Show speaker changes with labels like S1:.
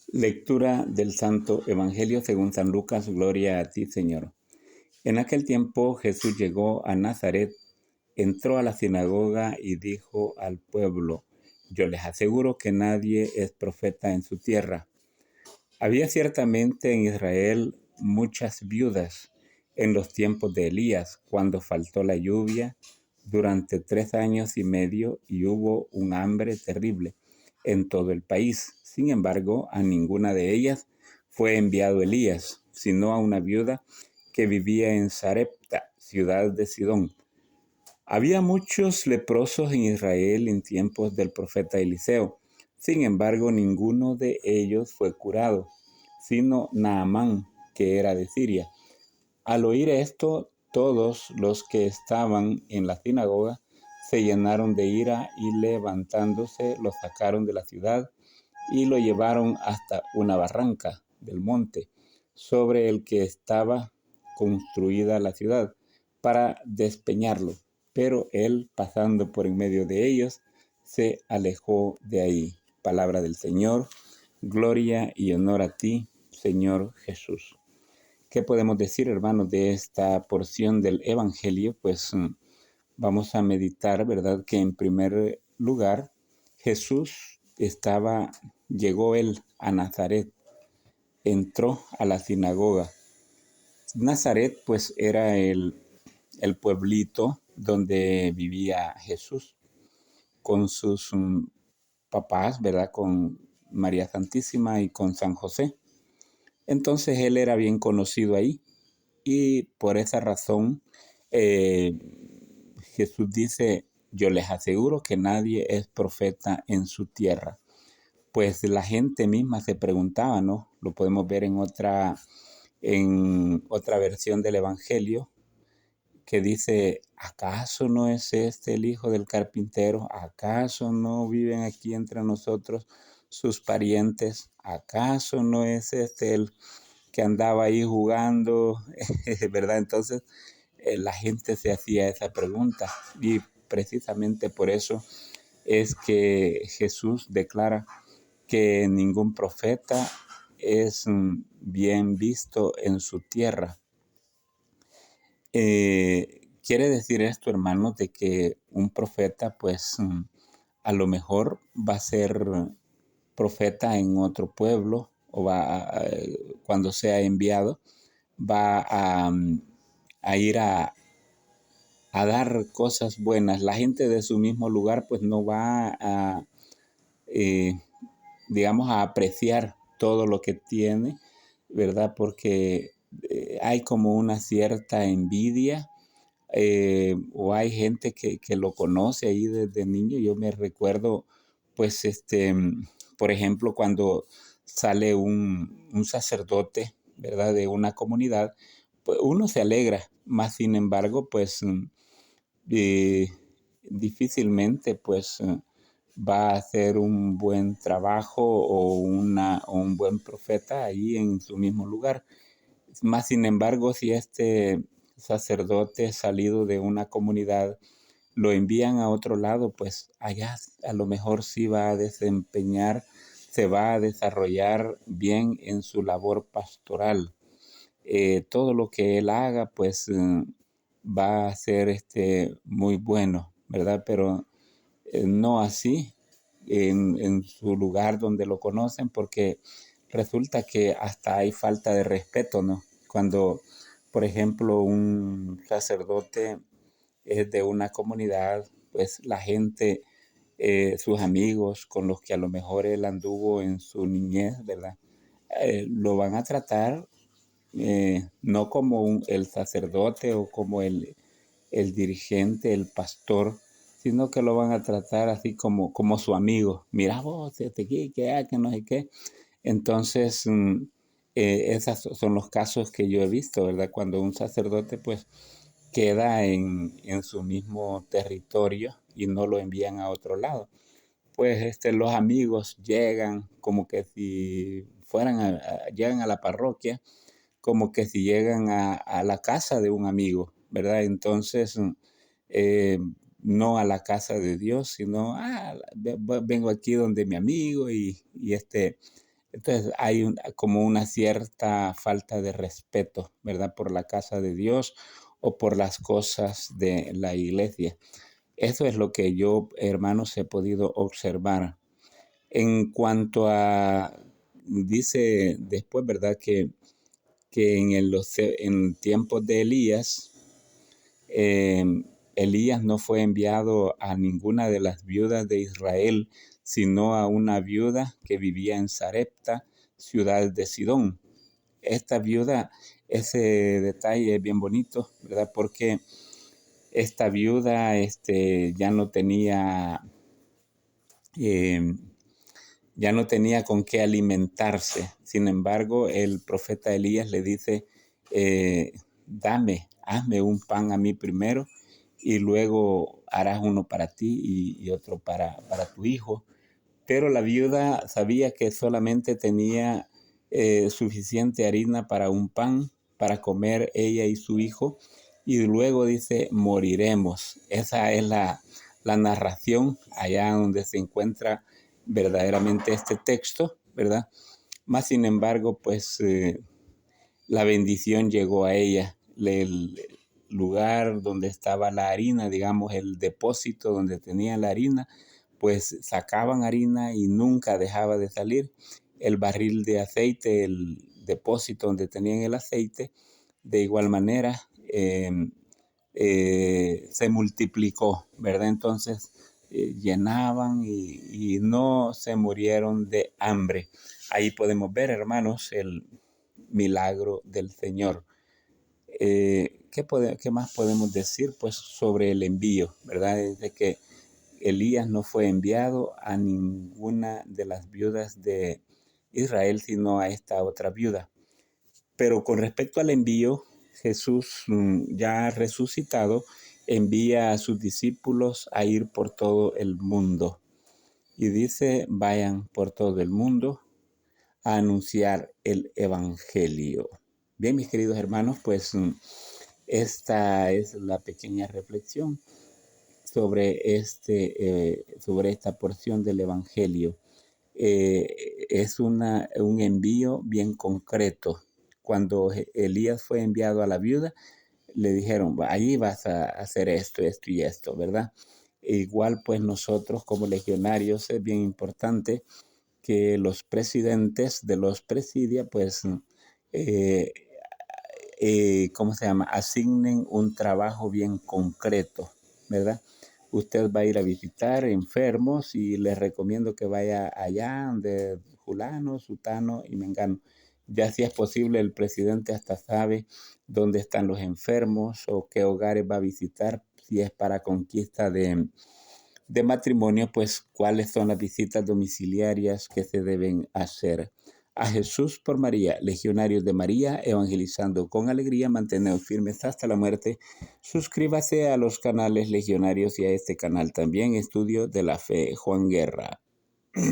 S1: Lectura del Santo Evangelio según San Lucas. Gloria a ti, Señor. En aquel tiempo Jesús llegó a Nazaret, entró a la sinagoga y dijo al pueblo: Yo les aseguro que nadie es profeta en su tierra. Había ciertamente en Israel muchas viudas en los tiempos de Elías, cuando faltó la lluvia durante 3 años y medio y hubo un hambre terrible en todo el país. Sin embargo, a ninguna de ellas fue enviado Elías, sino a una viuda que vivía en Sarepta, ciudad de Sidón. Había muchos leprosos en Israel en tiempos del profeta Eliseo. Sin embargo, ninguno de ellos fue curado, sino Naamán, que era de Siria. Al oír esto, todos los que estaban en la sinagoga se llenaron de ira y levantándose lo sacaron de la ciudad y lo llevaron hasta una barranca del monte sobre el que estaba construida la ciudad para despeñarlo. Pero él, pasando por en medio de ellos, se alejó de ahí. Palabra del Señor. Gloria y honor a ti, Señor Jesús. ¿Qué podemos decir, hermanos, de esta porción del Evangelio? Pues vamos a meditar, ¿verdad? Que en primer lugar, Jesús llegó él a Nazaret, entró a la sinagoga. Nazaret, pues, era el pueblito donde vivía Jesús con sus papás, ¿verdad? Con María Santísima y con San José. Entonces él era bien conocido ahí y por esa razón Jesús dice: yo les aseguro que nadie es profeta en su tierra. Pues la gente misma se preguntaba, ¿no? Lo podemos ver en otra versión del Evangelio, que dice: ¿acaso no es este el hijo del carpintero? ¿Acaso no viven aquí entre nosotros sus parientes? ¿Acaso no es este el que andaba ahí jugando? ¿Verdad? Entonces la gente se hacía esa pregunta y precisamente por eso es que Jesús declara que ningún profeta es bien visto en su tierra. Quiere decir esto, hermanos, de que un profeta, pues, a lo mejor va a ser profeta en otro pueblo o cuando sea enviado, va a ir a dar cosas buenas. La gente de su mismo lugar, pues, no va eh, digamos, a apreciar todo lo que tiene, ¿verdad? Porque hay como una cierta envidia, o hay gente que lo conoce ahí desde niño. Yo me recuerdo, pues, por ejemplo, cuando sale un sacerdote, ¿verdad? De una comunidad, pues uno se alegra, más sin embargo, pues eh, difícilmente, pues, va a hacer un buen trabajo o un buen profeta ahí en su mismo lugar. Más sin embargo, si este sacerdote salido de una comunidad lo envían a otro lado, pues allá a lo mejor sí va a desempeñar, se va a desarrollar bien en su labor pastoral. Todo lo que él haga, pues va a ser muy bueno, ¿verdad? Pero no así en su lugar donde lo conocen, porque resulta que hasta hay falta de respeto, ¿no? Cuando, por ejemplo, un sacerdote es de una comunidad, pues la gente, sus amigos con los que a lo mejor él anduvo en su niñez, ¿verdad? Lo van a tratar no como el sacerdote o como el dirigente, el pastor, sino que lo van a tratar así como su amigo. Mira vos, aquí, que no sé qué. Entonces, esos son los casos que yo he visto, ¿verdad? Cuando un sacerdote pues queda en su mismo territorio y no lo envían a otro lado. Pues los amigos llegan como que si llegan a la parroquia, como que si llegan a la casa de un amigo, ¿verdad? Entonces, eh, no a la casa de Dios, sino vengo aquí donde mi amigo y Entonces hay como una cierta falta de respeto, ¿verdad? Por la casa de Dios o por las cosas de la iglesia. Eso es lo que yo, hermanos, he podido observar. En cuanto a, dice después, ¿verdad? Que en tiempos de Elías, eh, Elías no fue enviado a ninguna de las viudas de Israel, sino a una viuda que vivía en Sarepta, ciudad de Sidón. Esta viuda, ese detalle es bien bonito, ¿verdad? Porque esta viuda eh, ya no tenía con qué alimentarse. Sin embargo, el profeta Elías le dice, hazme un pan a mí primero y luego harás uno para ti y otro para tu hijo. Pero la viuda sabía que solamente tenía suficiente harina para un pan, para comer ella y su hijo, y luego dice, moriremos. Esa es la narración allá donde se encuentra verdaderamente este texto, ¿verdad? Más sin embargo, pues la bendición llegó a ella. El lugar donde estaba la harina, digamos, el depósito donde tenía la harina, pues sacaban harina y nunca dejaba de salir. El barril de aceite, el depósito donde tenían el aceite, de igual manera se multiplicó, ¿verdad? Entonces llenaban y no se murieron de hambre. Ahí podemos ver, hermanos, el milagro del Señor. ¿Qué más podemos decir? Pues sobre el envío, ¿verdad? Es de que Elías no fue enviado a ninguna de las viudas de Israel, sino a esta otra viuda. Pero con respecto al envío, Jesús, ya resucitado, envía a sus discípulos a ir por todo el mundo. Y dice, vayan por todo el mundo a anunciar el Evangelio. Bien, mis queridos hermanos, pues esta es la pequeña reflexión sobre esta porción del Evangelio. Es un envío bien concreto. Cuando Elías fue enviado a la viuda, le dijeron, allí vas a hacer esto, esto y esto, ¿verdad? E igual pues nosotros como legionarios es bien importante que los presidentes de los presidia pues, eh, ¿cómo se llama? Asignen un trabajo bien concreto, ¿verdad? Usted va a ir a visitar enfermos y les recomiendo que vaya allá donde fulano, sutano y mengano. Ya si es posible, el presidente hasta sabe dónde están los enfermos o qué hogares va a visitar. Si es para conquista de matrimonio, pues cuáles son las visitas domiciliarias que se deben hacer. A Jesús por María, legionarios de María, evangelizando con alegría, manteneos firmes hasta la muerte. Suscríbase a los canales legionarios y a este canal también, Estudio de la Fe, Juan Guerra.